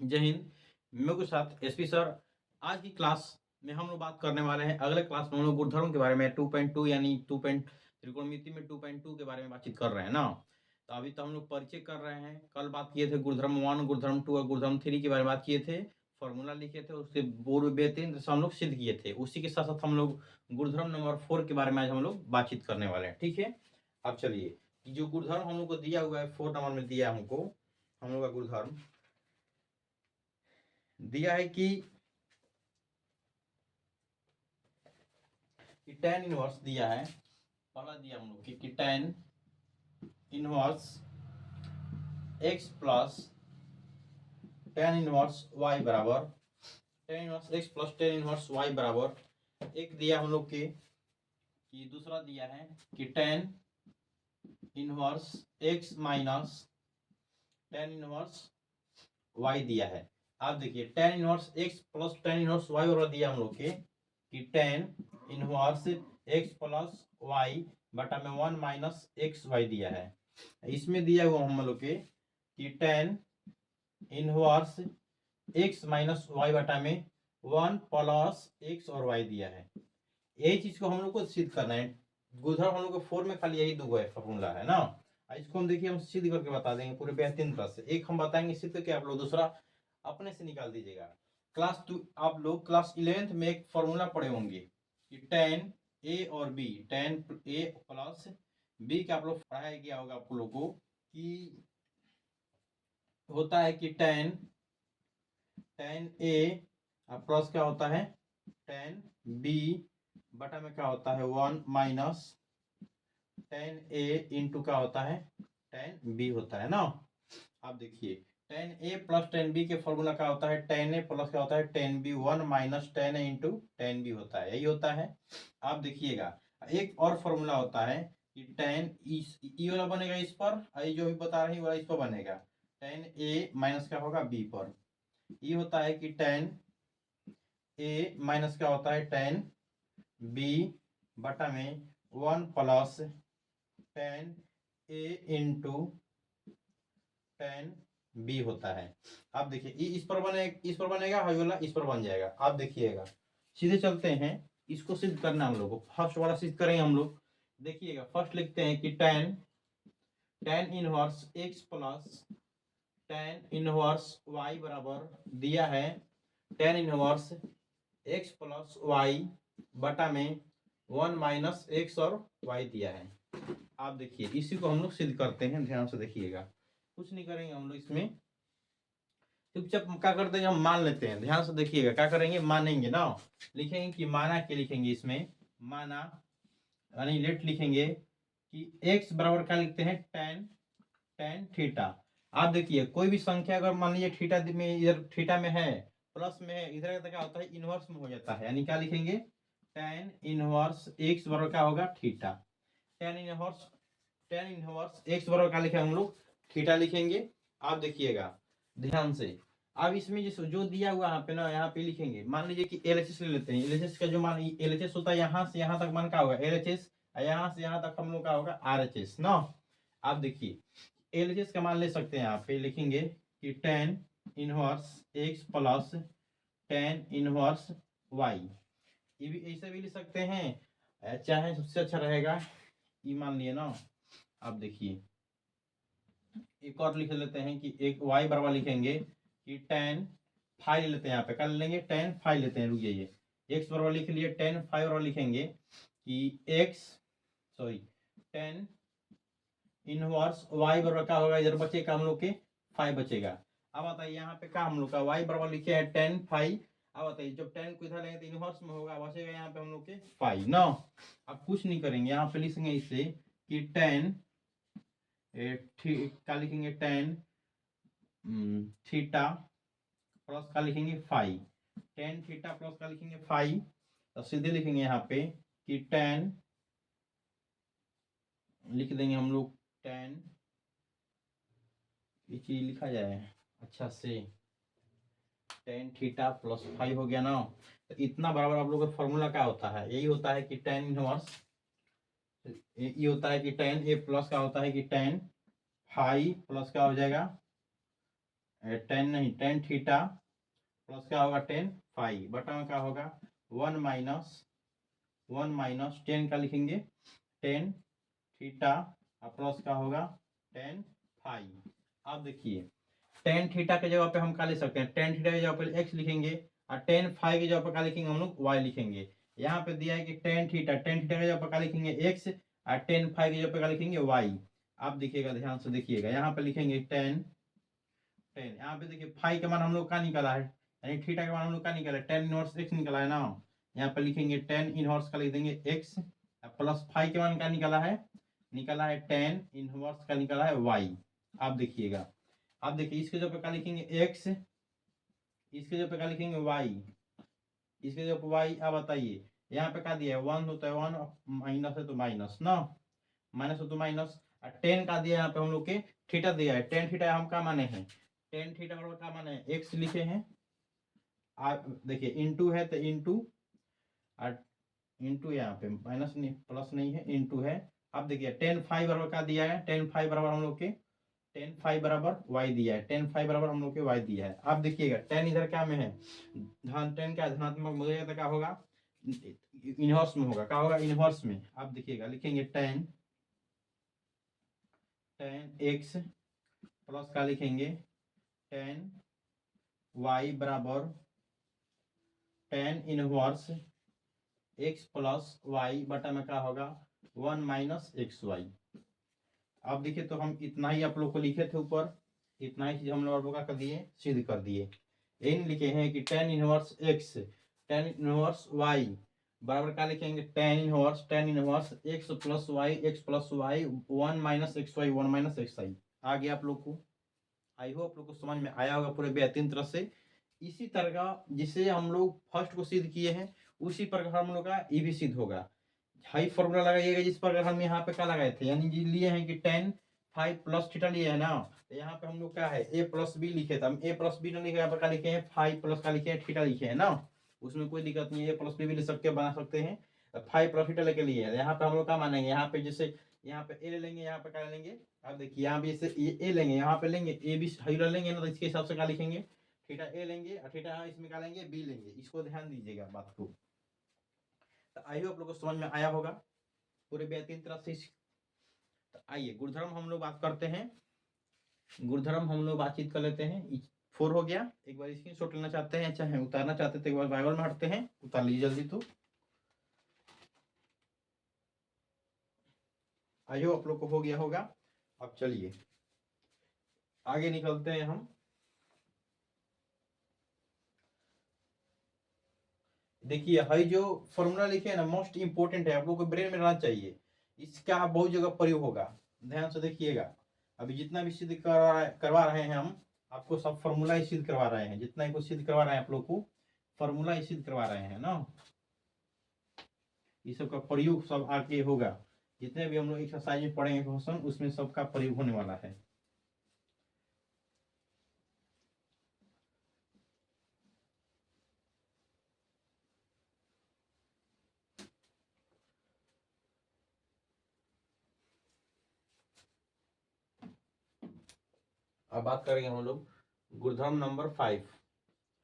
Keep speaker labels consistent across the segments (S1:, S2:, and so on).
S1: जय हिंद। मेरे साथ एसपी सर। आज की क्लास में हम लोग बात करने वाले हैं, अगले क्लास में हम लोग गुणधर्म के बारे में 2.2 यानी 2. त्रिकोणमिति में 2.2 के बारे में बातचीत कर रहे हैं ना। तो अभी तो हम लोग परिचय कर रहे हैं। कल बात किए थे गुणधर्म 1, गुणधर्म 2 और गुणधर्म 3 के बारे में बात किए थे, फॉर्मूला लिखे थे, उसके पूर्व बेहतरीन से हम लोग सिद्ध किए थे। उसी के साथ साथ हम लोग गुणधर्म नंबर 4 के बारे में आज हम लोग बातचीत करने वाले हैं। ठीक है, अब चलिए, जो गुणधर्म हम लोग को दिया हुआ है 4 नंबर में दिया है हमको, हम लोग का गुणधर्म दिया है कि tan इनवर्स दिया है। पहला दिया हम लोग कि tan inverse x plus tan inverse y बराबर tan inverse x plus tan inverse y बराबर एक दिया हम लोग के कि दूसरा दिया है कि tan inverse x minus tan inverse y दिया है। आप देखिए tan inverse x plus tan inverse y बराबर दिया हम लोग के कि tan inverse x plus y बटा में 1 माइनस एक्स वाई दिया है। इसमें दिया हुआ हम लोग के कि tan inverse x minus y बटा में 1 प्लस एक्स और y दिया है। यही चीज को हम लोग को सिद्ध करना है। गुणधर्म हम लोग को 4 में खाली यही दो फॉर्मूला है ना। इसको हम देखिए, हम सिद्ध करके बता देंगे पूरे बेहतरीन तरह से। एक हम बताएंगे सिद्ध करके, आप लोग दूसरा अपने से निकाल दीजिएगा। क्लास 2 आप लोग क्लास 11th में एक फॉर्मूला पढ़े होंगे कि tan a और b, tan a plus b का आप लोग पढ़ाया गया होगा आप लोग को कि होता है कि tan a प्लस क्या होता है tan b बटा में क्या होता है 1 माइनस tan a इंटू क्या होता है tan b होता है ना। आप देखिए tan a plus tan b के फॉर्मूला क्या होता है tan a प्लस क्या होता है tan b 1 minus tan a into tan b होता है, यही होता है। आप देखिएगा एक और फॉर्मूला होता है कि tan ई वाला बनेगा इस पर, ये जो भी बता रही वाला इस पर बनेगा tan a माइनस क्या होगा b पर। ये होता है कि tan a माइनस क्या होता है tan b बटा में 1 plus tan a into tan b होता है। आप देखिए इस पर बनेगा वाला इस पर बन जाएगा। आप देखिएगा, सीधे चलते हैं, इसको सिद्ध करना हम लोग को। फर्स्ट वाला सिद्ध करेंगे हम लोग। देखिएगा फर्स्ट लिखते हैं कि tan inverse x plus tan inverse y बराबर दिया है tan inverse x plus y बटा में 1 माइनस एक्स और y दिया है। आप देखिए इसी को हम लोग सिद्ध करते हैं, ध्यान से देखिएगा। कुछ नहीं करेंगे हम लोग इसमें, चुपचाप क्या करते हैं हम मान लेते हैं। ध्यान से देखिएगा क्या करेंगे, मानेंगे ना। लिखेंगे कि माना के लिखेंगे इसमें, माना यानी लेट लिखेंगे कि x बराबर क्या लिखते हैं tan थीटा। आप देखिए कोई भी संख्या अगर मान लीजिए थीटा में, इधर थीटा में है, प्लस में है, इधर क्या होता है इनवर्स में हो जाता है। यानी क्या लिखेंगे tan इनवर्स x बराबर क्या होगा थीटा। tan इनवर्स x बराबर क्या लिखे हम लोग थीटा लिखेंगे। आप देखिएगा ध्यान से। अब इसमें जो दिया हुआ यहाँ पे ना, यहाँ पे लिखेंगे। मान लीजिए कि एलएचएस ले लेते हैं। एलएचएस का जो मान एलएचएस होता है यहाँ से यहाँ तक मान का होगा एलएचएस, यहाँ से यहाँ तक हम लोग का होगा आरएचएस ना। आप देखिए एलएचएस का मान ले सकते हैं, यहाँ पे लिखेंगे कि tan inverse x plus tan inverse y। ये भी ऐसे भी लिख सकते हैं, चाहे सबसे अच्छा रहेगा ये मान लिए ना। आप देखिए एक और लिख लेते हैं कि एक y बराबर लिखेंगे कि tan फाइव ले लेते हैं। यहाँ पे क्या लेंगे tan फाइव लेते हैं, रुकिए ये x बराबर लिख लिए tan फाइव बराबर लिखेंगे कि tan इनवर्स y बराबर क्या होगा, इधर बचेगा हम लोग के 5 बचेगा। अब बताइए यहाँ पे क्या हम लोग का y बराबर लिखे है tan 5। अब बताइए जब tan को इधर लेंगे तो इनवर्स में होगा, बचेगा यहाँ पे हम लोग के 5 ना। अब कुछ नहीं करेंगे, यहाँ पे लिखेंगे इससे कि tan क्या लिखेंगे tan थीटा प्लस क्या लिखेंगे 5। tan थीटा प्लस क्या लिखेंगे 5। तो सीधे लिखेंगे यहाँ पे कि tan, लिख देंगे हम लोग tan, ये चीज लिखा जाए अच्छा से, tan थीटा प्लस 5 हो गया ना। तो इतना बराबर आप लोग का फॉर्मूला क्या होता है, यही होता है कि tan इनवर्स, ये होता है कि tan a प्लस क्या होता है कि tan 5 प्लस क्या हो जाएगा टेन नहीं, टेन थीटा प्लस क्या होगा टेन फाई, बटा में क्या होगा वन माइनस टेन का लिखेंगे टेन थीटा प्लस क्या होगा टेन फाई। अब देखिए टेन थीटा के जगह पे हम क्या लिख सकते हैं, टेन थीटा की जगह पे एक्स लिखेंगे और टेन फाई की जगह पे क्या लिखेंगे हम लोग वाई लिखेंगे। यहाँ पे दिया है कि टेन थीटा की जगह पे क्या लिखेंगे एक्स और टेन फाई की जगह पे क्या लिखेंगे वाई। आप देखिएगा ध्यान से देखिएगा, यहाँ पे लिखेंगे टेन टेन, यहाँ पे देखिए फाई का मान हम लोग का निकला है, यानी थीटा का मान हम लोग का निकला है टेन इनवर्स एक्स निकला है ना। यहाँ पे लिखेंगे टेन इनवर्स का लिख देंगे एक्स प्लस फाई के मान का निकला है टेन इनवर्स का निकला है वाई। आप देखिएगा, अब देखिए इसके जगह पे क्या लिखेंगे एक्स, इसके जगह पे क्या लिखेंगे वाई, इसके जगह पे वाई। अब बताइए यहाँ पे क्या दिया है वन होता है वन, माइनस है तो माइनस ना, माइनस हो तो माइनस। टेन का दिया यहाँ पे हम लोग के थीटा दिया है, टेन थीटा हम क्या माने हैं, टेन थीटा बराबर क्या माने हैं एक्स लिखे हैं। आप देखिए इंटू है तो इंटू, और इंटू यहाँ पे माइनस नहीं प्लस नहीं है इंटू है। अब देखिए टेन फाइव बराबर क्या दिया है, टेन फाइव बराबर हम लोग के टेन फाइव बराबर वाई दिया है, टेन फाइव बराबर हम लोग के वाई दिया है। आप देखिएगा टेन इधर क्या में है धन, टेन क्या धनात्मक मुझे तो क्या होगा इनवर्स में होगा, क्या होगा इनवर्स में। आप देखिएगा लिखेंगे टेन टेन एक्स प्लस का लिखेंगे टेन वाई बराबर tan inverse x plus y बटा में क्या होगा वन माइनस एक्स वाई। अब देखिए तो हम इतना ही आप लोग को लिखे थे ऊपर, इतना ही चीज हम लोग का कर दिए सिद्ध कर दिए। इन लिखे हैं कि tan inverse x tan inverse y बराबर क्या लिखेंगे tan inverse x plus y one minus x y one minus x i. आ गया आप लोग को, आई होप आप लोग को समझ में आया होगा पूरे बेहतरीन तरह से। इसी तरह का जिसे हम लोग फर्स्ट को सिद्ध किए हैं उसी प्रकार हम लोग का ये भी सिद्ध होगा। हाई फॉर्मूला लगाइएगा जिस पर हम यहाँ पे क्या लगाए थे, यानी जी लिए हैं कि टेन फाइव प्लस थीटा लिए है ना, तो यहाँ पे हम लोग क्या है ए प्लस बी लिखे थे, हम ए प्लस बी नहीं लिखे, यहाँ पे क्या लिखे हैं फाइव प्लस का लिखे हैं थीटा लिखे हैं ना, उसमें कोई दिक्कत नहीं है, ए प्लस बी भी ले सकते हैं बना सकते हैं। फाइव प्लस थीटा लेके लिए यहाँ पे हम लोग क्या मानेंगे, यहाँ पे जैसे यहाँ पे ए ले लेंगे, यहाँ पे क्या लेंगे, अब देखिए यहाँ पे जैसे ए लेंगे, यहाँ पे लेंगे ए बी हाई लेंगे ना, तो इसके हिसाब से क्या लिखेंगे थीटा ए लेंगे और थीटा इसमें क्या लेंगे बी लेंगे। इसको ध्यान दीजिएगा बात को। तो आई होप आप लोग को समझ में आया होगा पूरे बेहतरीन तरह से। तो आइए गुणधर्म हम लोग बात करते हैं, गुणधर्म हम लोग बातचीत कर लेते हैं। फोर हो गया, एक बार स्क्रीन शॉट लेना चाहते हैं चाहे उतारना चाहते थे एक बार बाइबल में हटते हैं, उतार लीजिए जल्दी। तो आइयो आप लोग को हो गया होगा। अब चलिए आगे निकलते हैं हम। देखिए हई जो फॉर्मूला लिखे है ना मोस्ट इंपोर्टेंट है, आप लोग को ब्रेन में रहना चाहिए, इसका बहुत जगह प्रयोग होगा, ध्यान से देखिएगा। अभी जितना भी सिद्ध करवा रहे हैं हम आपको सब फॉर्मूला ही सिद्ध करवा रहे हैं, जितना ही कुछ सिद्ध करवा रहे हैं आप लोग को फॉर्मूला ही सिद्ध करवा रहे हैं ना, इस सब का प्रयोग सब आगे होगा, जितने भी हम लोग एक्सरसाइज में पढ़ेंगे क्वेश्चन उसमें सबका प्रयोग होने वाला है। अब बात करेंगे हम लोग गुणधर्म नंबर 5।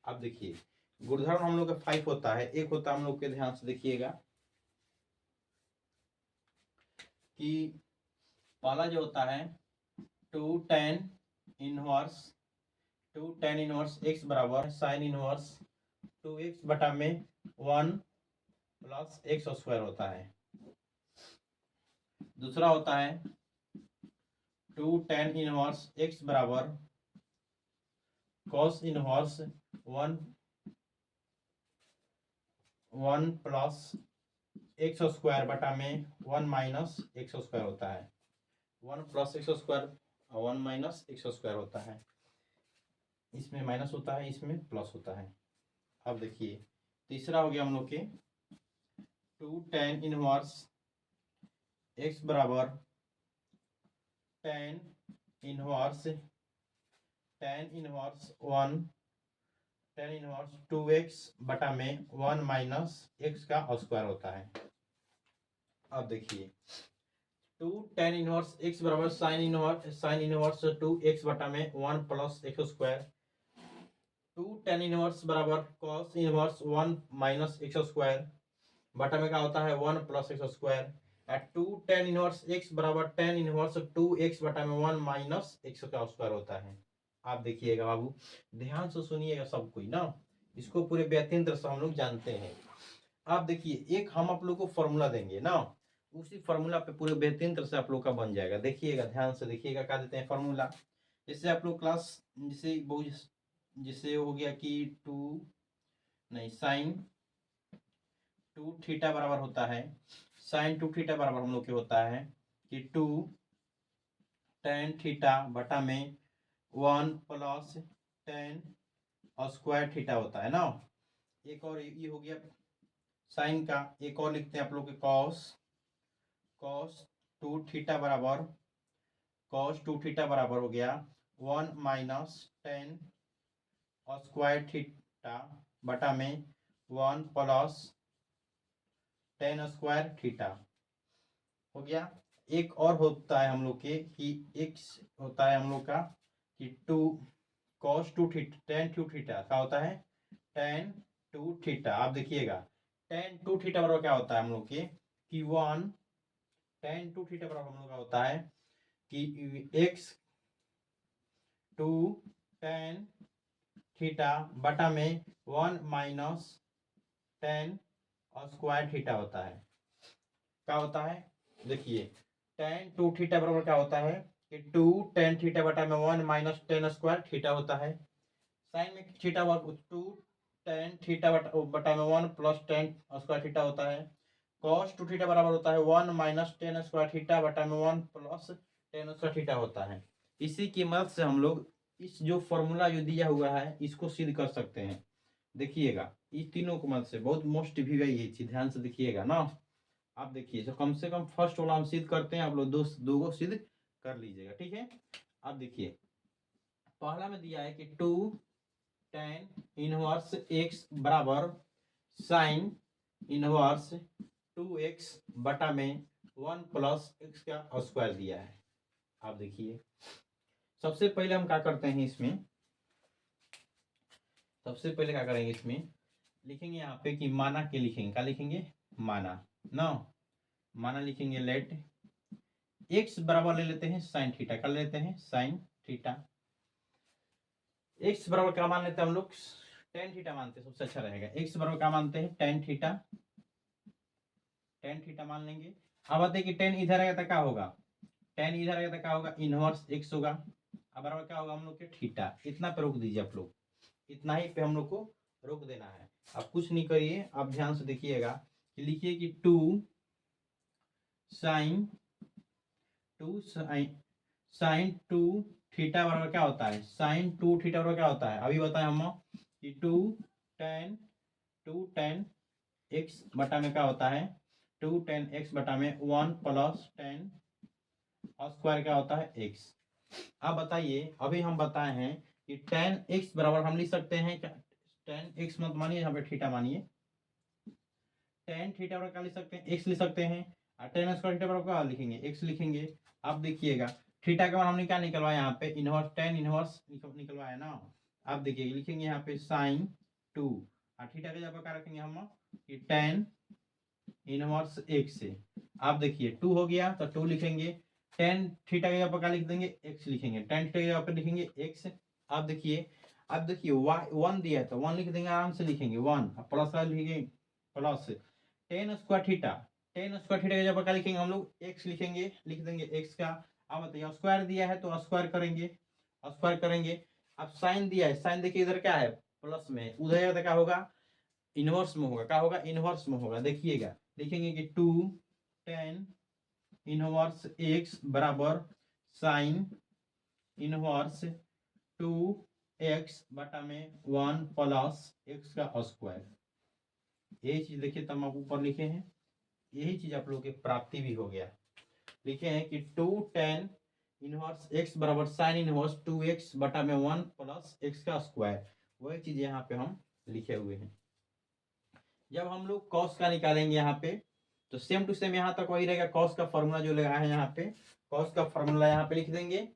S1: अब देखिए गुणधर्म हम लोग का 5 होता है, एक होता है हम लोग के, ध्यान से देखिएगा कि पहला जो होता है टू टेन इनवर्स एक्स बराबर साइन इनवर्स 2x बटा में 1 प्लस एक्स स्क्वायर होता है। दूसरा होता है टू टेन इनवर्स एक्स बराबर cos inverse 1 plus x square बटा में 1 माइनस एक्स स्क्वायर होता है, 1 plus x square 1 minus x square होता है, इसमें माइनस होता है इसमें प्लस होता है। अब देखिए तीसरा हो गया हम लोग के टू टेन इनवर्स एक्स बराबर टेन इनवर्स 2x बटा में 1 माइनस एक्स का स्क्वायर होता है। अब देखिए टू टेन इनवर्स एक्स बराबर साइन इनवर्स टू एक्स बटा में 1 plus x square. Two tan inverse बराबर cos inverse 1 minus x square बटा में क्या होता है 1 plus x square. Two tan inverse x बराबर टेन इनवर्स टू एक्स बटा में 1 माइनस एक्स का स्क्वायर होता है। आप देखिएगा बाबू, ध्यान से सुनिएगा सब कोई ना, इसको पूरे व्यतिंत्र से हम लोग जानते हैं। आप देखिए, एक हम आप लोग को फॉर्मूला देंगे ना, उसी फॉर्मूला पे पूरे बेहतरीन से आप लोग का बन जाएगा। देखिएगा, ध्यान से देखिएगा, क्या देते हैं फॉर्मूला। जैसे आप लोग क्लास जैसे हो गया कि साइन टू थीटा बराबर होता है, साइन टू थीटा बराबर हम लोग के होता है कि टू टेन थीटा बटा में 1 प्लस टेन स्क्वायर थीटा होता है ना। एक और ये हो गया साइन का, एक और लिखते हैं आप लोग के कॉस टू थीटा बराबर हो गया 1 माइनस टेन स्क्वायर थीटा बटा में 1 प्लस टेन स्क्वायर थीटा हो गया। एक और होता है हम लोग के कि एक्स होता है हम लोग का कि two cos two theta tan two theta क्या होता है टेन टू थीटा। आप देखिएगा टेन टू थीटा बराबर क्या होता है हम लोग के कि 1 टेन टू थीटा बराबर हम लोग का होता है कि एक्स टू टेन थीटा बटा में 1 माइनस टेन स्क्वायर थीटा होता है। क्या होता है देखिए, टेन टू थीटा बराबर क्या होता है कि टू टेन थीटा बटा में 1 माइनस टेन स्क्वायर थीटा होता है। साइन में थीटा टू टेन थीटा बटा में 1 प्लस टेन स्क्वायर थीटा होता है। कॉस टू थीटा बराबर होता है 1 माइनस टेन स्क्वायर थीटा बटा में 1 प्लस टेन स्क्वायर थीटा होता है। इसी की मदद से हम लोग इस जो फॉर्मूला जो दिया हुआ है इसको सिद्ध कर सकते हैं। देखिएगा, इस तीनों की मदद से बहुत मोस्ट भी गई ये चीज, ध्यान से देखिएगा ना। आप देखिए, तो कम से कम फर्स्ट वाला हम सिद्ध करते हैं, आप लोग दो को सिद्ध कर लीजिएगा, ठीक है। आप देखिए, पहला में दिया है कि टू टेन इनवर्स एक्स बराबर साइन इनवर्स टू एक्स बटा में 1 प्लस एक्स का स्क्वायर दिया है। आप देखिए, सबसे पहले हम क्या करते हैं इसमें, सबसे पहले क्या करेंगे इसमें, लिखेंगे यहाँ पे कि माना के लिखेंगे, क्या लिखेंगे माना ना, माना लिखेंगे लेट एक्स बराबर ले लेते हैं साइन थीटा, कर लेते हैं साइन थीटा। एक्स बराबर क्या मान लेते हैं हम लोग, टेन थीटा मानते हैं, सबसे अच्छा रहेगा। एक्स बराबर क्या मानते हैं टेन थीटा, टेन थीटा मान लेंगे। अब आते कि टेन इधर आएगा तो क्या होगा, टेन इधर आएगा तो क्या होगा इनवर्स एक्स होगा। अब बराबर क्या होगा हम लोग के थीटा। इतना पे रोक दीजिए आप लोग, इतना ही पे हम लोग को रोक देना है। आप कुछ नहीं करिए, आप ध्यान से देखिएगा कि लिखिए कि टू साइन टू थीटा बराबर क्या होता है, साइन टू थीटा बराबर क्या होता है अभी बताए हम कि टू टेन एक्स बटा में क्या होता है टू टेन एक्स बटा में 1 प्लस टेन स्क्वायर क्या होता है एक्स। अब बताइए, अभी हम बताए हैं कि टेन एक्स बराबर हम लिख सकते हैं क्या, टेन एक्स मत मानिए, यहाँ पे थीटा मानिए। टेन थीटा बराबर क्या लिख सकते हैं एक्स लिख सकते हैं, और टेन स्क्वायर थीटा बराबर क्या लिखेंगे एक्स लिखेंगे। अब देखिएगा थीटा का मान हमने क्या निकलवाया यहाँ पे इनवर्स, टेन इनवर्स निकलवाया ना। आप देखिए लिखेंगे यहाँ पे साइन टू, और थीटा का जगह क्या रखेंगे हम कि टेन इनवर्स एक्स से। आप देखिए टू हो गया तो टू लिखेंगे, टेन थीटा के जगह क्या लिख देंगे एक्स लिखेंगे, टेन थीटा के जगह पे लिखेंगे एक्स। आप देखिए, अब देखिए वाई 1 दिया है तो 1 लिख देंगे, आराम से लिखेंगे 1, प्लस का लिखेंगे plus ten square theta, ten square theta के जगह क्या लिखेंगे हम लोग एक्स लिखेंगे, लिख देंगे एक्स का। अब बताइए स्क्वायर दिया है तो स्क्वायर करेंगे, स्क्वायर करेंगे। अब साइन दिया है, साइन देखिए इधर क्या है प्लस में, उधर क्या होगा इनवर्स में होगा, क्या होगा इनवर्स में होगा। देखिएगा लिखेंगे कि टू टेन इनवर्स एक्स बराबर साइन इनवर्स टू एक्स बटा में 1 प्लस एक्स का स्क्वायर। यही चीज देखिए तब आप ऊपर लिखे हैं, यही चीज आप लोग की प्राप्ति भी हो गया। लिखे हैं कि टू टेन इनवर्स एक्स बराबर साइन इनवर्स टू एक्स बटा में 1 प्लस एक्स का स्क्वायर, वही चीज यहाँ पे हम लिखे हुए हैं। जब हम लोग कॉस का निकालेंगे यहाँ पे तो सेम टू सेम यहाँ तक वही रहेगा, कॉस का फॉर्मूला जो लगा है यहाँ पे, कॉस का फॉर्मूला यहाँ पे लिख देंगे।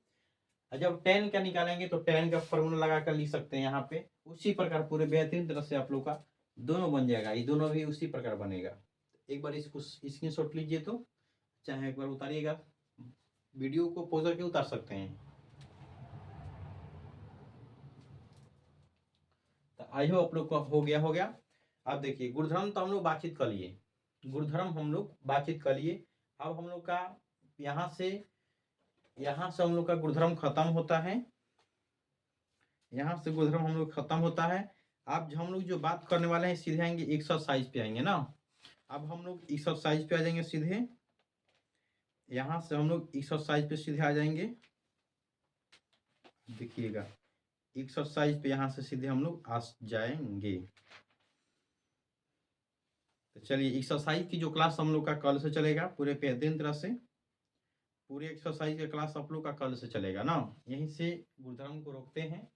S1: और जब टेन का निकालेंगे तो टेन का फॉर्मूला लगा कर लिख सकते हैं यहाँ पे। उसी प्रकार पूरे बेहतरीन तरह से आप लोग का दोनों बन जाएगा, ये दोनों भी उसी प्रकार बनेगा। एक बार इसको स्क्रीनशॉट लीजिए, तो चाहे एक बार उतारिएगा, वीडियो को पॉज करके उतार सकते हैं। तो आई होप आप लोग का हो गया। अब देखिए गुणधर्म तो हम लोग बातचीत कर लिए, गुणधर्म हम लोग बातचीत कर लिए। अब हम लोग का यहाँ से हम लोग का गुणधर्म खत्म होता है, यहाँ से गुणधर्म हम लोग खत्म होता है। अब हम लोग जो बात करने वाले हैं सीधे आएंगे एक्सरसाइज पे आएंगे ना। अब हम लोग एक्सरसाइज पे आ जाएंगे सीधे, यहाँ से हम लोग एक्सरसाइज पे सीधे आ जाएंगे। देखिएगा एक्सरसाइज पे यहाँ से सीधे हम लोग आ जाएंगे। तो चलिए एक्सरसाइज की जो क्लास हम लोग का कल से चलेगा पूरे बेहतरीन तरह से, पूरे एक्सरसाइज का क्लास आप लोग का कल से चलेगा ना। यहीं से गुणधर्म को रोकते हैं।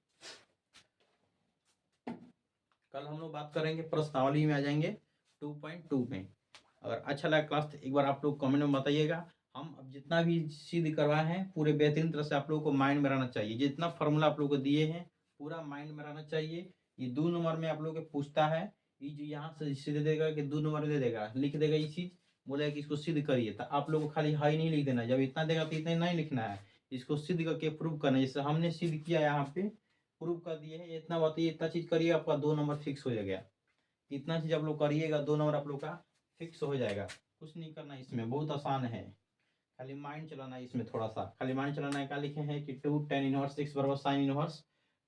S1: कल हम लोग बात करेंगे प्रश्नावली में आ जाएंगे 2.2 में। अगर अच्छा लगा क्लास तो एक बार आप लोग कमेंट में बताइएगा। हम अब जितना भी सिद्ध करवाए हैं पूरे बेहतरीन तरह से आप लोगों को माइंड में रहना चाहिए। जितना फॉर्मूला आप लोगों को दिए हैं पूरा माइंड में रहना चाहिए। ये 2 नंबर में आप लोग को पूछता है, ये जो यहाँ से सीधे देगा कि 2 नंबर में दे देगा, लिख देगा ये चीज, बोलेगा कि इसको सिद्ध करिए। तो आप लोग को खाली हाई नहीं लिख देना, जब इतना देगा तो इतना नहीं लिखना है, इसको सिद्ध करके प्रूव करना है। जैसे हमने सिद्ध किया यहाँ पे, प्रूव कर दिए है। इतना बताइए, इतना चीज करिए, आपका 2 नंबर फिक्स हो जाएगा। इतना चीज आप लोग करिएगा 2 नंबर आप लोग का फिक्स हो जाएगा। कुछ नहीं करना इसमें, बहुत आसान है, खाली माइंड चलाना है इसमें। थोड़ा सा खाली माइंड चलाना है। क्या लिखे हैं कि 2 tan इनवर्स x बराबर sin इनवर्स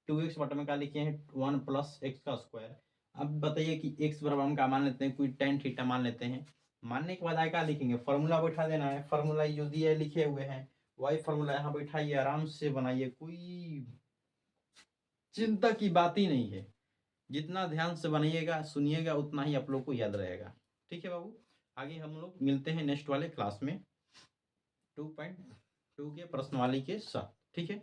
S1: 2x बटे में क्या लिखे हैं 1 प्लस x का स्क्वायर। अब बताइए कि x बराबर हम क्या मान लेते हैं, कोई tan थीटा मान लेते हैं। मानने के बाद आगे क्या लिखेंगे, फॉर्मूला बैठा देना है। फॉर्मूला जो दिए है लिखे हुए हैं वही फॉर्मूला यहाँ बैठाइए, आराम से बनाइए, कोई चिंता की बात ही नहीं है। जितना ध्यान से बनाइएगा सुनिएगा उतना ही आप लोग को याद रहेगा। ठीक है बाबू, आगे हम लोग मिलते हैं नेक्स्ट वाले क्लास में 2.2 के प्रश्नावली के साथ। ठीक है।